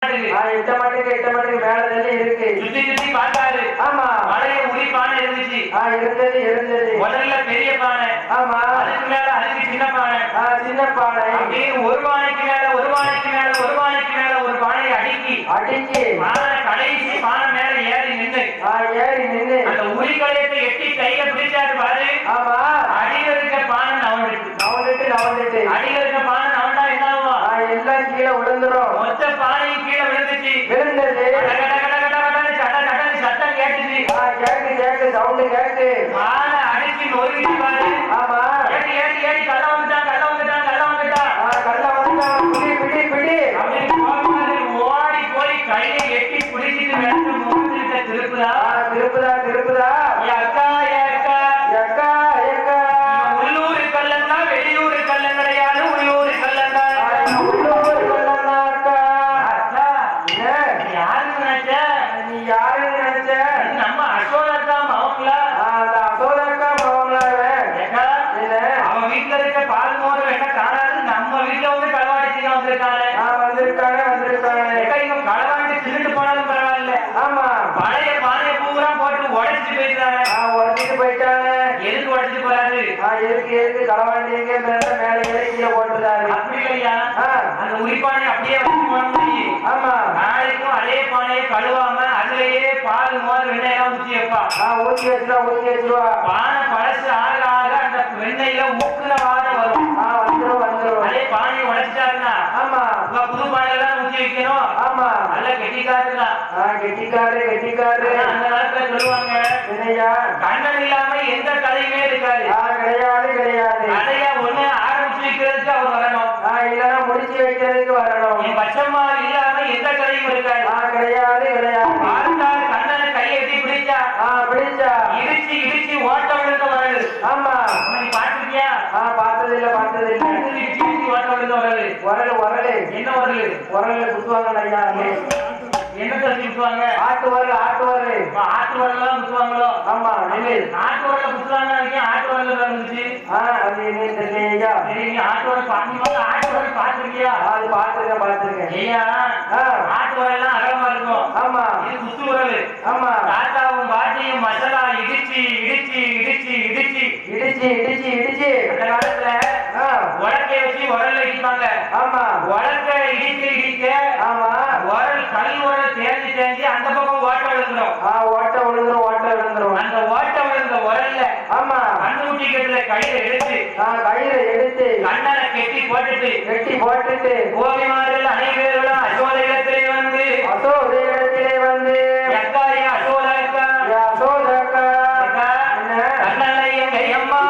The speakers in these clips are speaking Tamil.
எட்ட மாட்டுக்கு மேல தள்ளி இருக்கு. சுத்தி சுத்தி பார்த்தாரு. ஆமா. பழைய உரி பானை இருந்துச்சு. இருந்தது. முதல்ல பெரிய பானை. ஆமா. அதுக்கு மேல அதுக்கு சின்ன பானை. சின்ன பானை. அப்படியே ஒரு பானைக்கு மேல ஒரு பானைக்கு மேல ஒரு பானைக்கு மேல ஒரு பானையை அடுக்கி பானை கடைசி பானை மேல ஏறி நின்று அந்த உரி கலையத்தை எட்டி கையில பிடிச்சாரு பாரு. ஆமா. அடியில இருக்க பானை நவந்துட்டு அடியில இருக்க பானை நவண்டா என்ன ஆகும்? எல்லாம் கீழே விழுந்துரும். மொத்த பானையும் கீழே விழுந்துச்சு. சத்தம் கேட்டுச்சு. கேக்கு சவுண்ட் கேக்கு. பானை அடிச்சு நொறுக்கிட்டு பாரு. ஆமா. ஏடி ஏடி ஏடி கள்ள வந்துட்டான் பிடி அப்படின்னு ஓடி போய் கையை எட்டி பிடிச்சிட்டு வேற மூஞ்சிட்ட திருப்புதா அக்கா உள்ளூர் கல்லன்னா வெளியூர் கல்லன் கிடையாது. உள்ளூர் கல்லன்னா அக்கா. அக்கா யாருன்னு நினைச்ச? நீ யாருன்னு நினைச்ச? நம்ம அசோகக்கா மகங்களா? அசோகக்கா மகங்களா? அவன் வீட்டுல இருக்க பால் மோர் என்ன காணாது. நம்ம வீட்டுல வந்து களவாடி வந்திருக்காங்க. இவன் களவாண்டி திருட்டு போனாலும் பரவாயில்ல. ஆமா. பழைய பானையை பூரா போட்டு உடைச்சிட்டு போயிட்டாங்க. எதுக்கு உடைச்சிட்டு போறாரு? எதுக்கு களவாண்டி மேல கீழே போட்டுறாரு. அப்படி இல்லையா? அந்த உரிப்பானை அப்படியே வச்சு போனோம். ஆமா. நாளைக்கும் அதே பானையை கழுவாம அதுலயே பால் மோர் வெண்ணெயெல்லாம் ஊற்றி வைப்பா. ஊற்றி வச்சிருவா. பானை பழசு ஆக ஆக அந்த வெண்ணெயில ஊக்குல வாட வரும். வந்துரும். அதே பானையை உடைச்சிட்டாருன்னா ஆமா புது பானையெல்லாம் ஊற்றி வைக்கணும். ஆமா. நல்ல கெட்டிக்காருதான். கெட்டிக்காரு. அந்த காலத்துல சொல்லுவாங்க, கண்ணன் இல்லாம எந்த கதையுமே இருக்காது. கிடையாது. கதைய ஒண்ணு ஆரம்பிச்சு வைக்கிறதுக்கு அவர் வரணும், இல்லைன்னா முடிச்சு வைக்கிறதுக்கு வரணும். என் பச்சம்மா இல்லாம எந்த கதையும் இருக்காது. கிடையாது. பார்த்தால் கண்ணனை கையெட்டி பிடிச்சா இடிச்சு ஓட்டம் விழுந்த வரது. ஆமா. நீ பாத்துருக்கியா? பார்த்தது இல்ல. இடிச்சு ஓட்டம் விழுந்த வரது. வரலு என்ன வரலு? குத்துவாங்க ஐயா. என்ன தள்ளி குத்துவாங்க? ஆட்டு வரல. ஆட்டு வரலாம் குத்துவாங்களோ? ஆமா. ஆட்டு வரல குத்துவாங்க. ஆட்டு வரல இருந்துச்சு. அது என்ன தெரியலையா? சரி, நீ ஆட்டு வரல ஆட்டு வரல பாத்துருக்கியா? அது பாத்துருக்கேன். ஐயா, ஆட்டு வரலாம் அகலமா இருக்கும். ஆமா. இது குத்து வரல். ஆமா. தாத்தாவும் பாட்டியும் மசாலா இடிச்சு அந்த காலத்துல உலக்கை வச்சு உரல்ல இடிப்பாங்க. ஆமா. உலக்கை இடிக்க ஆமா. உரல் கல் உரல் தேஞ்சு அந்த பக்கம் ஓட்ட விழுந்துரும். அந்த ஓட்ட விழுந்த உரல்ல ஆமா கண்ணுக்குட்டி கட்டுல கயிறை எடுத்து கண்ணனை கெட்டி போட்டுட்டு கோபிமார்கள் அனைவரும் அசோதையிடத்திலே வந்து எக்காரி அசோதக்கா கண்ணனை எங்கையம்மா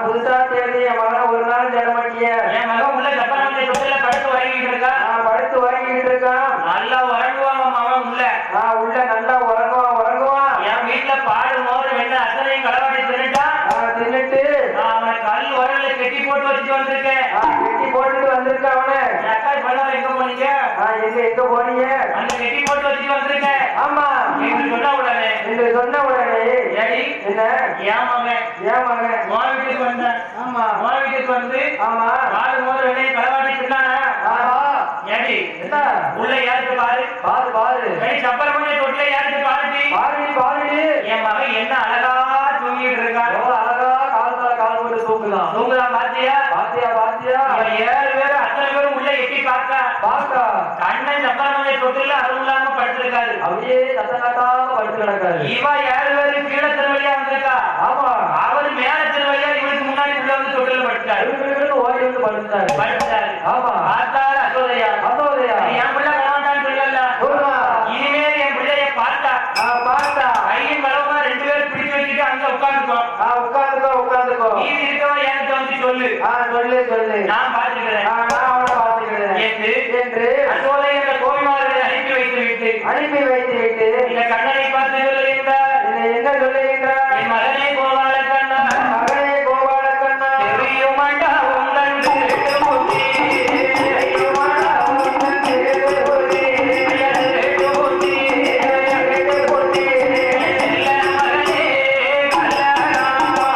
புதுசா தேடி என் மகனை ஒரு நாள் ஜனமாட்டிய. என் மகன் உள்ள ஜப்பான் தொட்டில படுத்து உறங்கிட்டு இருக்கான். நல்லா உறங்குவான் மகன் உள்ள நல்லா உறங்குவான். என் வீட்டுல பால் மோர் வெண்ணெய் அத்தனையும் களவாடி தின்னுட்டு அவனை கல் உரல்ல கெட்டி போட்டு வச்சுட்டு வந்திருக்கேன். கெட்டி போட்டுட்டு போனீங்க? எங்க போனீங்க? அந்த கெட்டி போட்டு வச்சுட்டு வந்திருக்கேன். ஆமா என்று சொன்ன உடனே என்று சொன்ன உடனே ஏடி என்ன ஏன் மகன் ஏன் மகன் உன் வீட்டுக்கு வந்தேன். ஆமா உன் வீட்டுக்கு வந்து ஆமா காது மோதிரம் என்னைய களவாடி சொன்னானா? ஆமா ஏடி என்ன உள்ள யாருக்கு பாரு பாரு பாரு ஏடி சப்பரம் பண்ணி தொட்டில யாருக்கு பாருடி பாருடி பாருடி என் மகன் என்ன அழகா தூங்கிட்டு இருக்கான். எவ்வளவு அழகா கால் மேல கால் போட்டு தூக்குதான் தூங்குதான் பாத்தியா? பாத்தியா பாத்தியா இவன் 7 பேரும் அத்தனை பேரும் உள்ள எட்டி பார்த்தா பாக்கா கண்ணன் சப்பரம் பண்ணி தொட்டில அதுவும் இல்லாம படுத்திருக்காரு. அப்படியே கத்த கட்டாம படுத்து கிடக்காரு. இவ 7 பேரும் கீழே திருவழியா வந்திருக்கா. ஆமா அவரு மேல திருவழியா இவருக்கு முன்னாடி உள்ள வந்து தொட்டில படுத்தாரு. ஓடி வந்து படுத்தாரு. ஆமா பார்த்தாரு அசோதையா. அசோதையா என் பிள்ளை கலவாண்டான்னு சொல்லல. இனிமேல் என் பிள்ளைய பார்த்தா பார்த்தா கையும் களவுமா 2 பேரும் பிடிச்சு வச்சுட்டு அங்க உட்கார்ந்துக்கோ. உட்காந்துக்கோ நீதி இருக்கவா எனக்கு வந்து சொல்லு. சொல்லு நான் பார்த்துக்கிறேன் நான் அவனை பார்த்துக்கிறேன் என்று அசோதை என்ற கோபிமார்களை அனுப்பி வைத்து விட்டு இந்த கண்ணனை பார்த்து சொல்லுகின்றார். என்ன சொல்லுகின்றார்? என் மகனே கோபால கண்ணா மகனே கோபால கண்ணா தெரியுமாண்டா உங்கள் திருட்டு புத்தி. தெரியுமாடா உன் திருட்டு புத்தி. திருட்டு புத்தி. திருட்டு புத்தி. இல்ல மகனே கல்லறாமா.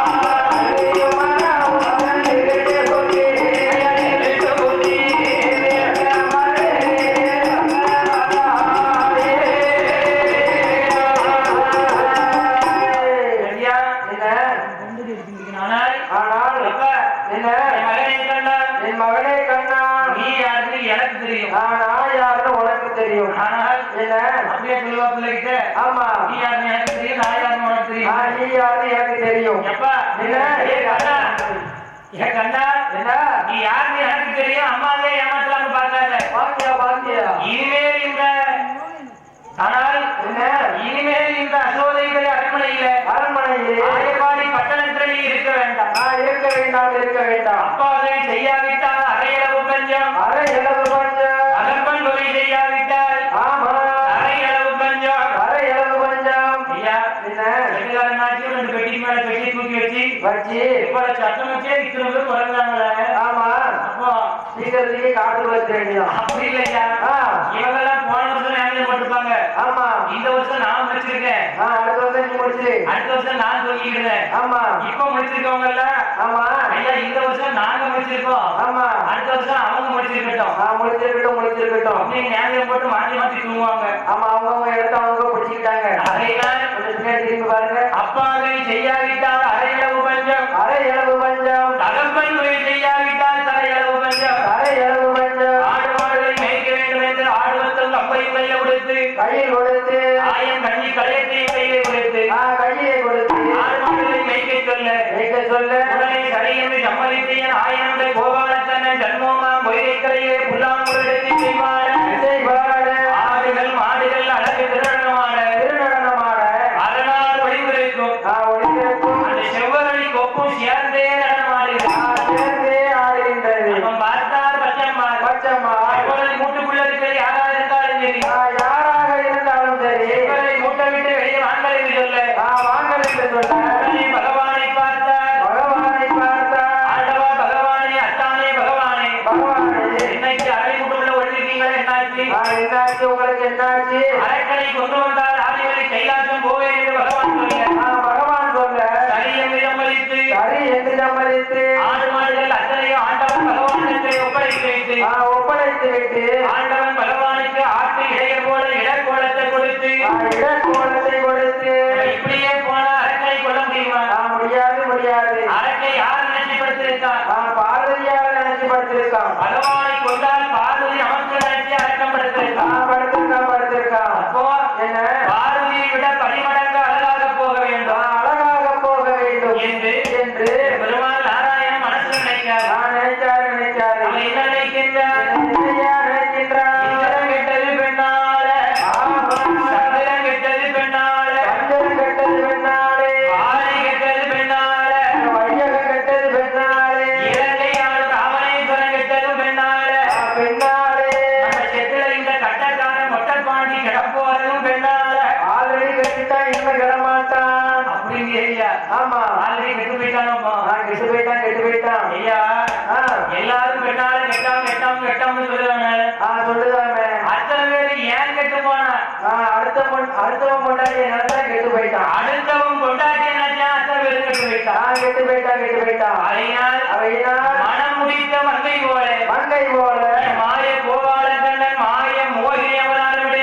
தெரியுமாடா உன் திருட்டு புத்தி. திருட்டு புத்தி. ஐயா, ஆனால் அப்பா, என் மகனே கண்ணா, என் மகனே கண்ணா நீ யாருக்கு எனக்கு தெரியும். நான் யாருன்னு உனக்கு தெரியும். ஆனால் என்ன அப்படியே சொல்லுவா பிள்ளைகிட்ட ஆமா நீ யாருன்னு எனக்கு தெரியும், நான் யாருன்னு உனக்கு தெரியும். நீ யாருன்னு எனக்கு தெரியும். எப்பா என்ன ஏ கண்ணா, ஏ கண்ணா, என்ன நீ யாருன்னு எனக்கு தெரியும், அம்மாவே ஏமாத்தலாம்னு பார்க்காத. பாத்தியா இனிமேல் இந்த ஆனால் என்ன இனிமேல் இந்த அசோதையுடைய அரண்மனையிலே ஆயப்பாடி பட்டணத்தில் நீ இருக்க வேண்டாம். இருக்க வேண்டாம். அப்பாவை செய்யாவிட்டால் அரையளவு பஞ்சம், அரை இளவு பஞ்சம். அகப்பன் தொகை செய்யாவிட்டால் ஆமா அரையளவு பஞ்சம். அரை இளவு பஞ்சம். ஐயா, என்ன எதுக்காரனாச்சும் 2 பெட்டி மேல பெட்டி தூக்கி வச்சு இப்ப சத்தம் வச்சே இத்தனை பேர் குறைஞ்சாங்களே. ஆமா அப்போ சீக்கிரத்துக்கு காட்டுக்கு வச்ச வேண்டியதான். அப்படி இல்லையா? இவங்கெல்லாம் போன வருஷம் ஞாபகம் போட்டிருப்பாங்க. ஆமா இந்த வருஷம் நான் முடிச்சிருக்கேன், அடுத்த வருஷம் நீ முடிச்சிரு. அடுத்த வருஷம் நான் சொல்லிக்கிறேன். ஆமா இப்ப முடிச்சிருக்கவங்க எல்லாம் ஆமா ஐயா இந்த வருஷம் நாங்க முடிச்சிருக்கோம், ஆமா அடுத்த வருஷம் அவங்க முடிச்சிருக்கட்டும் முடிச்சிருக்கட்டும். அப்படின்னு ஞாபகம் போட்டு மாற்றி மாற்றி தூங்குவாங்க. ஆமா அவங்க இடத்த அவங்க பிடிச்சிக்கிட்டாங்க. அதைதான் கொஞ்சம் பின்னாடி திரும்பி பாருங்க. அப்பாவை செய்யாவிட்டால் அரையளவு பஞ்சம், அரை இளவு பஞ்சம். தகப்பன் தொழில் செய்யாவிட்டால் தலையளவு பஞ்சம். அரை இளவு பஞ்சம். ஆடு மாடுகளை மேய்க்க வேண்டும் என்று ஆடுவத்தல் கப்பையும் கையில கொடுத்து கையில் கொடுத்து ஆயம் கஞ்சி கலையத்தையும் கையில கொடுத்து கையிலே கொடுத்து ஆடு மாடுகளை மேய்க்க சொல்ல உடனே சரி என்று சம்மதித்து என் ஆயனந்த கோபாலக்கண்ணன் ஜன்மோமா மொய்கைக்கரையே புல்லாங்குழலத்தை செய்வாட ஆடுகள் மாடுகள் அழகு திருநடனமாட அதனால் ஒளிந்திருக்கும் அந்த செவ்வரளி கொப்பும் சேர்ந்தே நடனமாடுகிறது. நம்ம பார்த்தார் பச்சம்மா எப்பொழுது மூட்டுக்குள்ள இருக்கிற யாரா இருந்தாலும் சரி செவ்வரளி மூட்டை விட்டு வெளியே வாங்கல் என்று சொல்ல உடனே பகவானை பார்த்தார். ஆண்டவா பகவானே, அத்தானே பகவானே, இன்னைக்கு அரை மூட்டுக்குள்ள ஒழிச்சிருக்கீங்களே, என்னாச்சு? உங்களுக்கு என்னாச்சு? அரக்கனை கொண்டு வந்தால் ஆதிவரை கைலாசம் போவேன் என்று பகவான் சொல்ல சரி என்று சம்மதித்து ஆடு மாடுகள் அத்தனையும் ஆண்டவன் பகவானிடத்தை ஒப்படைத்து விட்டு ஆண்டவன் பகவானுக்கு ஆட்டு இடையர் போல இடக்கோலத்தை கொடுத்து இப்படியே போனா அரக்கனை கொல்ல முடியுமா? முடியாது. அரக்கை யார் நினைச்சு படுத்திருக்கான்? பகவானை கொண்டால் பார்வதி நமக்கு நினைச்சு அரக்கம் படுத்திருக்கான். அப்போ என்ன பார்வதியை விட பரிமடங்கு அழகாக போக வேண்டும் என்று பெருமாள் நாராயணன் மனசுல நினைக்கிறார். அவன் என்ன நினைக்கின்றார்? இந்திரன் கெட்டது பெண்ணால, சந்திரன் கெட்டது பெண்ணால, வாழை கெட்டது பெண்ணால, இலங்கை ஆளு ராமனேஸ்வரன் கெட்டதும் பெண்ணால, நம்ம செத்துல இந்த கட்டக்கார மொட்டை பாண்டி கிடப்போறதும் பெண்ணால அப்படின்னு ஆமா ஆல்ரெடி கெட்டு போயிட்டானோப்பா. கெட்டு போயிட்டான் கெட்டு போயிட்டான் ஐயா எல்லாரும் கெட்டாலும் கெட்டாம கெட்டாம கெட்டாம சொல்லுவாங்க. சொல்லுதாமே அத்தனை பேரு ஏன் கெட்டு போனா? அடுத்தவன் கொண்டாடிய நிலத்தான் கெட்டு போயிட்டான். அடுத்தவன் கொண்டாடிய நினைச்சா அத்தனை பேரும் கெட்டு போயிட்டான். கெட்டு போயிட்டான் கெட்டு போயிட்டான். அவையினால் மனம் முடித்த மங்கை போல மாய கோபால கண்ணன் மாய மோகினி அவதாரம்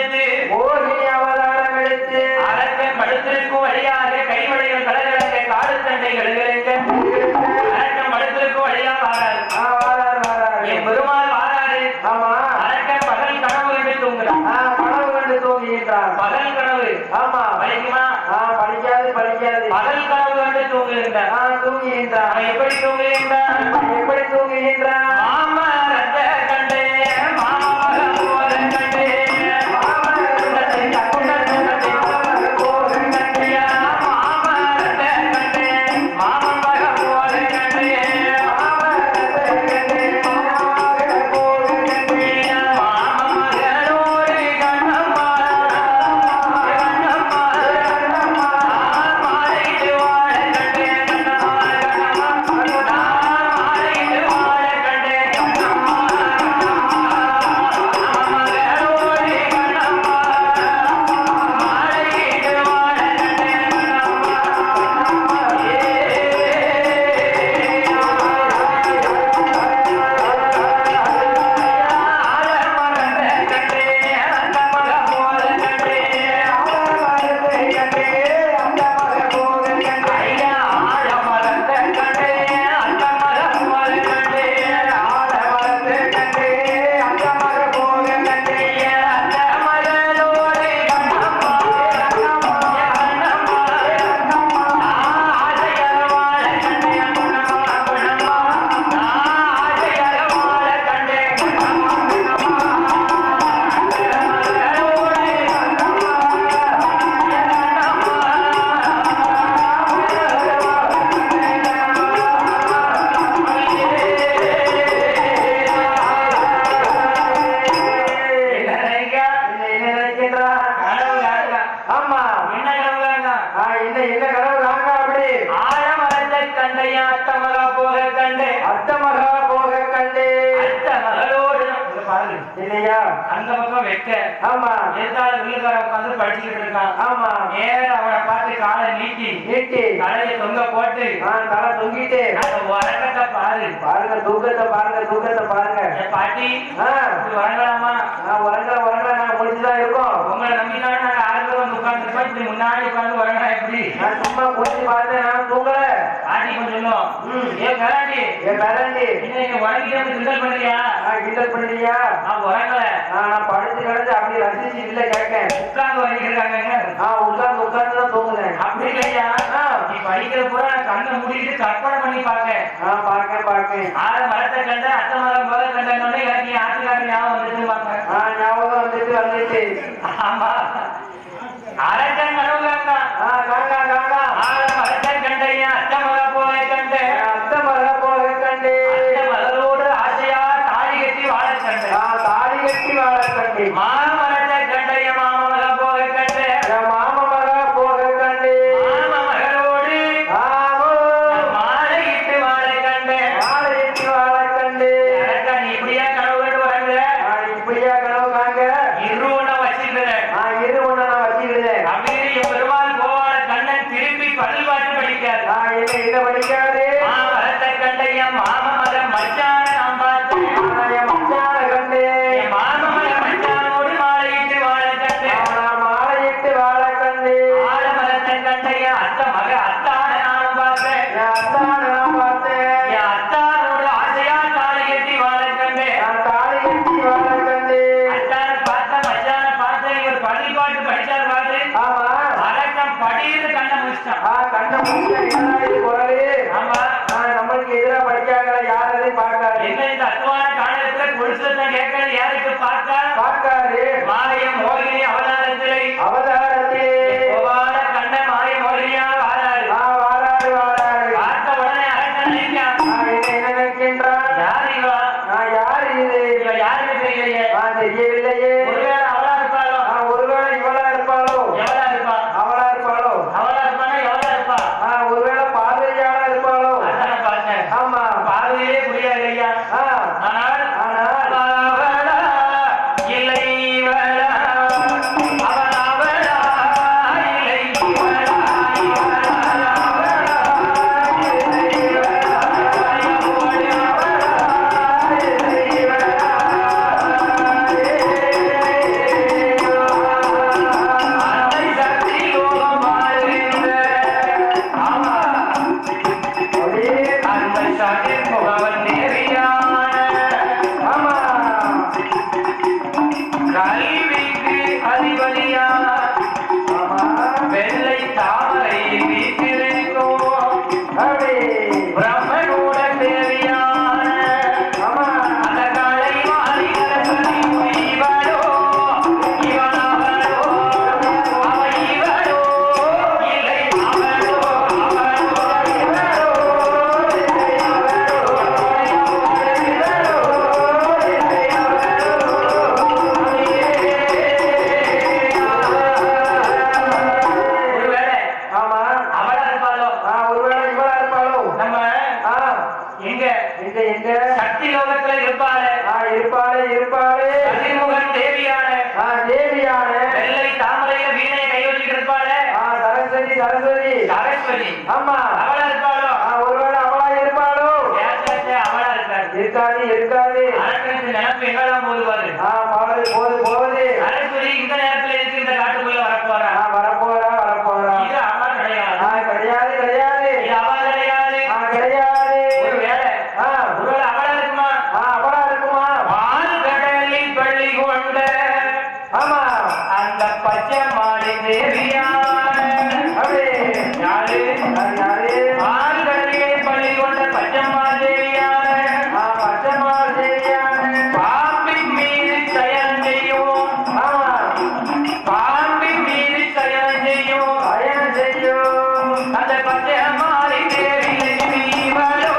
எடுத்து அரக்கன் படுத்திருக்கும் வழியாக கைவளைகள் கடற்கரை காடு சண்டைகளுக்கு அரக்கன் படுத்திருக்கும் வழியா வாராரு. என் பெருமாள் வாராரு. அரக்கன் பகல் கனவு கண்டு தூங்குறான். பகல் கனவு பழிக்குமா? பழிக்காது. பகல் கனவு கண்டு தூங்குகின்றான். எப்படி தூங்குகின்றான்? மாமரத்தை கண்டே மாமக போல கண்டே அந்த பக்கம் வெக்க எதிர்த்தால வில்லுக்கார உட்காந்து படிச்சுக்கிட்டு இருக்கான். நேர அவனை பார்த்து காலை நீட்டி தலையை தொங்க போட்டு தலை தொங்கிட்டு உறக்கத்தை பாருங்க தூக்கத்தை பாருங்க பாட்டி உறங்கலாமா? உறங்கலாம் நான் முடிச்சுதான் இருக்கோம். உங்களை நம்பிதான் நாங்க ஆறு வந்து உட்காந்துருப்போம். இப்படி முன்னாடி உட்காந்து உறங்கலாம் எப்படி? நான் சும்மா குடிச்சு பார்த்தேன். நான் தூங்கல. பாட்டி கொஞ்சம் ஏன் கராண்டி இன்னைக்கு உறங்கிட்டு கிண்டல் பண்றியா? நான் உறங்கல. நான் படுத்து கிடந்து அப்படி ரசிச்சு இல்ல கேட்கேன். உட்கார்ந்து வரைக்கிறாங்க. உட்கார்ந்து தான் தூங்குறேன். அப்படி இல்லையா? நீ படிக்கிற பூரா கண்ணை மூடிட்டு கற்பனை பண்ணி பார்க்க. ஆறு மரத்தை கண்ட அத்தை மரம் போல கண்டோடனே எனக்கு ஆட்டுக்காரன் ஞாபகம் வந்துட்டு. ஆமா அரக்கன் கனவுங்க. ஆறு மரத்தை கண்டையா அத்தை மரம் போல கண்டு மலரோடு ஆசையா தாலி கட்டி வாழ கண்டு மாமரத்தை கண்டைய மாமக போக கண்டு மாமகளோடு மாலையிட்டு வாழ கண்டு அரக்கன் இப்படியா கனவு கண்டு வரங்க? இரு ஒண்ண வச்சிருக்கிறேன். அப்படின்னு என் பெருமாள் கோவால கண்ணன் திருப்பி பதில் பாட்டு படிக்காது. மாமரத்தை கண்டைய மாம மகன் மச்சான நாம் பார்த்தேன். நம்மளுக்கு எதிராக படிக்காங்க. யாரையும் பார்க்காது. என்ன இந்த அத்வான காலத்துல கொலுசத்தை கேட்கற யாருக்கு பார்க்காது. மாய மோகினி அவதாரத்திலே கோபால கண்ட மாய மோகினியா வாராரு. பார்த்த உடனே அரக்கன் என்ன நினைக்கின்றான்? யார் இவா? யாரு இது? இவ யாருக்கு தெரியலையே. ஒருவேளை அவளா இருப்பாளோ? ஒருவேளை இவளா இருப்பாளோ? எவளா இருப்பா? அவளா இருப்பானா எவளா இருப்பா? ஒருவேளை இருப்பாளே கதிர்முகன் தேவியான தேவியான வெள்ளை தாமரையில வீணையை கை வச்சுட்டு இருப்பாளே சரஸ்வதி சரஸ்வதி சரஸ்வதி ஆமா அவளா இருப்பாளோ ஒருவேளை அவளா இருப்பாளோ அவளா இருக்காது இருக்காது இருக்காது அரக்கனுக்கு நினைப்பு எங்கெல்லாம் போதுவாரு போவது போது போவது சரஸ்வதி இந்த நேரத்துல இருக்கு இந்த காட்டுக்குள்ள வரப்போறா வரப்போறா வரப்போறா இது அவ கிடையாது கிடையாது கிடையாது இது அவ கிடையாது கிடையாது ஒரு வேலை ஒருவேளை அவளா இருக்குமா அவளா இருக்குமா கடலில் பள்ளி கொண்ட ஆமா அந்த பச்சை மாடி தேவியான யாரு யாரு கடலிலே பள்ளி கொண்ட பச்சைமா தேவியான பச்சைமா தேவியான பாம்பின் மீது செயல் செய்யும் பாம்பின் மீது செயல் செய்யும் அந்த பச்சை மாறி தேவி இவளோ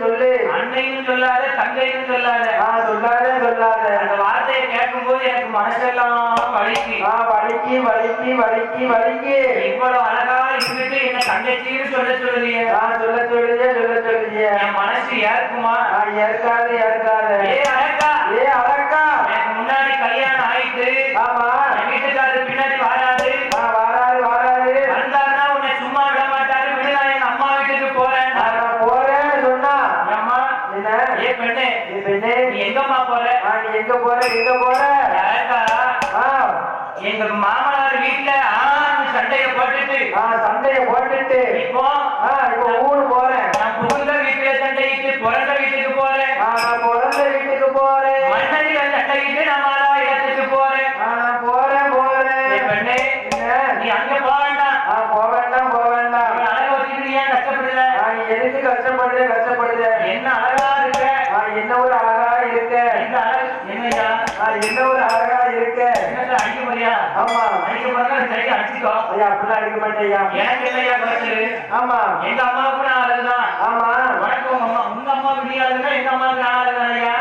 சொல்லு அன்னையும் சொல்லாத தங்கையும் சொல்லாத சொல்லாத அந்த வார்த்தையை கேட்கும் போது எனக்கு மனசெல்லாம் வலிக்கு இவ்வளவு அழகா இருந்துட்டு என்ன தங்கச்சின்னு சொல்லுறீங்க சொல்லுதிய என் மனசு ஏற்குமா ஏற்காது ஏ அழகா எனக்கு முன்னாடி கல்யாணம் ஆயிட்டு ஆமா என் வீட்டுக்காரரு பின்னாடி வாராது வந்தாருன்னா உன்னை சும்மா விட மாட்டாரு விடுதா எங்க அம்மா வீட்டுக்கு போறேன் சொன்னா அம்மா என்ன ஏ பெண்ணே நீ எங்கம்மா போற நீ எங்க போற எங்க மாமனார் வீட்டுல சண்டைய போட்டுட்டு இப்போ ஊரு போறேன் நான் புகுந்த வீட்டுல சண்டையிட்டு பிறந்த வீட்டுக்கு போறேன் மன்னடியில சண்டையிட்டு நான் மாறா இடத்துக்கு போறேன் பெண்ணே நீ அங்க போக வேண்டாம் அழக வச்சுட்டு ஏன் கஷ்டப்படுற எதுக்கு கஷ்டப்படுது என்ன அழகா இருக்க என்ன ஒரு அழகா இருக்க என்னையா என்ன ஒரு அழகா இருக்க அடிக்க போறியா ஆமா அடிக்க போறா சரி அடிச்சுக்கோ அப்படிலாம் அடிக்க மாட்டேயா எனக்கு இல்லையா குறைச்சது ஆமா எங்க அம்மாவுக்கு நான் அழகுதான் ஆமா உனக்கு உங்க அம்மாவுக்கு நீ அழகுனா எங்க அம்மாவுக்கு நான்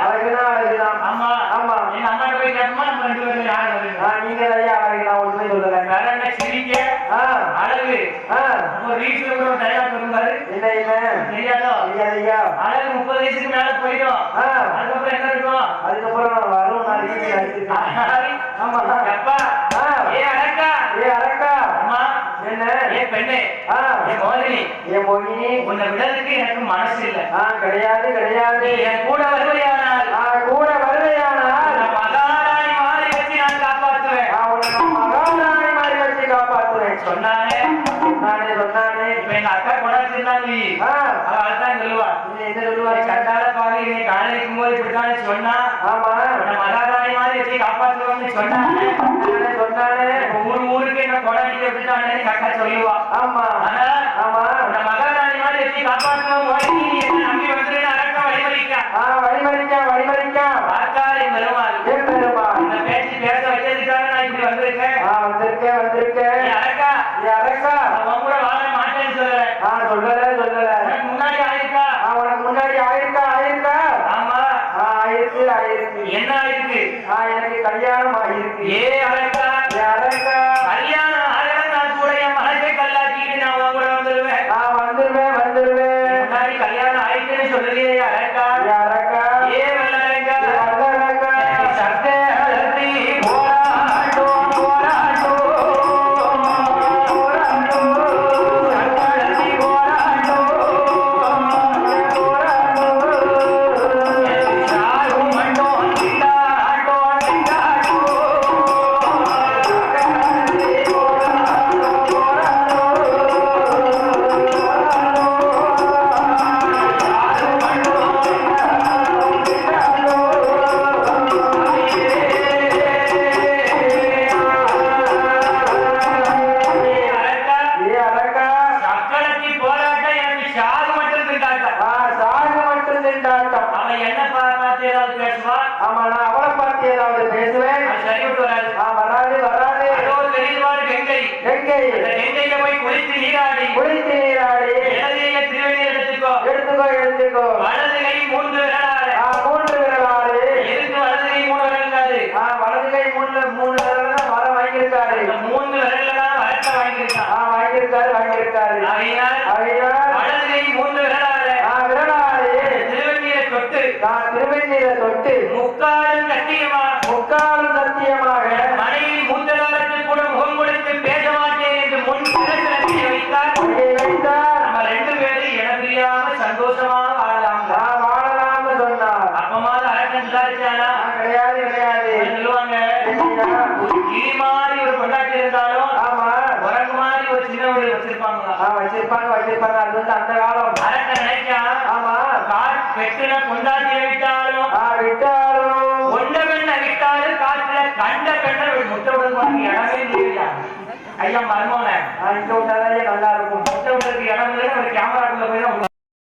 அழகுதான் அழகுதான் ஆமா எங்க அம்மாட்ட போய் கேட்போமா நம்ம 2 பேரும் யாரு அழகு நீங்க அழகு நான் ஒண்ணுமே சொல்லல வேற என்ன சிரிக்க அழகு ஒரு ரீல்ஸ்ல கூட ஒரு டயலாக் வரும்பாரு என்ன தெரியாதோ அழகு 30 வயசுக்கு மேல போயிடும் அதுக்கப்புறம் என்ன இருக்கும் அதுக்கப்புறம் வரும் நான் ரீல்ஸ் அடிச்சிருக்கேன் ஆமா அப்பா ஏ அழகா அம்மா என்ன ஏ பெண்ணே ஏ மோகினி உன்னை விடறதுக்கு எனக்கு மனசு இல்ல கிடையாது என் கூட வருவையானால் மகாராணி மாதிரி வச்சு நான் காப்பாற்றுவேன் மகாராணி மாதிரி வச்சு காப்பாற்றுவேன் சொன்னானே இப்ப எங்க அக்கா கொண்டாச்சிருந்தாங்க அவ அதுதான் சொல்லுவா கண்டால பாரு நீ காலைக்கும் போது இப்படித்தானே சொன்னா மகாராணி மாதிரி வச்சு காப்பாற்றுவோம்னு சொன்னானே ஊருக்கு என்ன கொண்டாடி விட்டுட்டானே அக்கா சொல்லுவா ஆனா மகாராணி மாதிரி வச்சு காப்பாற்றுவோம் என்ன நம்பி வந்து அரக்க வழிமறிக்கா பார்த்தாலே பெருமாள் இந்த பேச்சு பேச வச்சதுக்காக நான் இப்படி வந்திருக்கேன் அரக்கா அவன் கூட வாழ மாட்டேன்னு சொல்லல முன்னாடி ஆயிருக்கா ஆமா என்ன ஆயிருக்கு எனக்கு கல்யாணம் ஆயிருக்கு ஏ அரக்கா கல்யாணம் ஆகலன்னா கூட என் மனசை கல்லாக்கிட்டு நான் உன் கூட வந்துருவேன் முன்னாடி கல்யாணம் ஆயிட்டுன்னு சொல்லுறியே அரக்கா ஏ வல்லரக்கா சத்தே போராட்டோ அந்த 3 விரல்ல தான் வரத்தை வாங்கியிருக்கான். வாங்கியிருக்காரு. ஆகையினால் வலது கை 3 விரலாலே திருவண்ணீரை தொட்டு முக்காலும் சத்தியமாக மனைவி மூத்ததாரத்தில் கூட முகம் கொடுத்து பேச மாட்டேன் என்று முன் சிறப்பினை வைத்தார். நம்ம 2 பேரும் இனப்பிரியாம சந்தோஷமா வாழலாம் சொன்னார். அப்பமாவது அரக்கன் விசாரிச்சானா? கிடையாது. சொல்லுவாங்க, கிளி மாதிரி ஒரு பொண்டாட்டி இருந்தாலும் குரங்கு மாதிரி ஒரு சின்ன ஒரு வச்சிருப்பாங்களா? வச்சிருப்பாங்க. அது வந்து அந்த காலம். அரக்கன் நினைக்கான், பெற்றுன பொண்டாட்டியை விட்டாலும் ஒண்ட பெண்ணை விட்டாலும் காட்டுல கண்ட பெண்ணை முட்டை விடுவாங்க. இடமே இல்லையா ஐயா? மர்மோன இங்க விட்டாலே நல்லா இருக்கும். முட்டை விடுறதுக்கு இடம் இல்லை. ஒரு கேமரா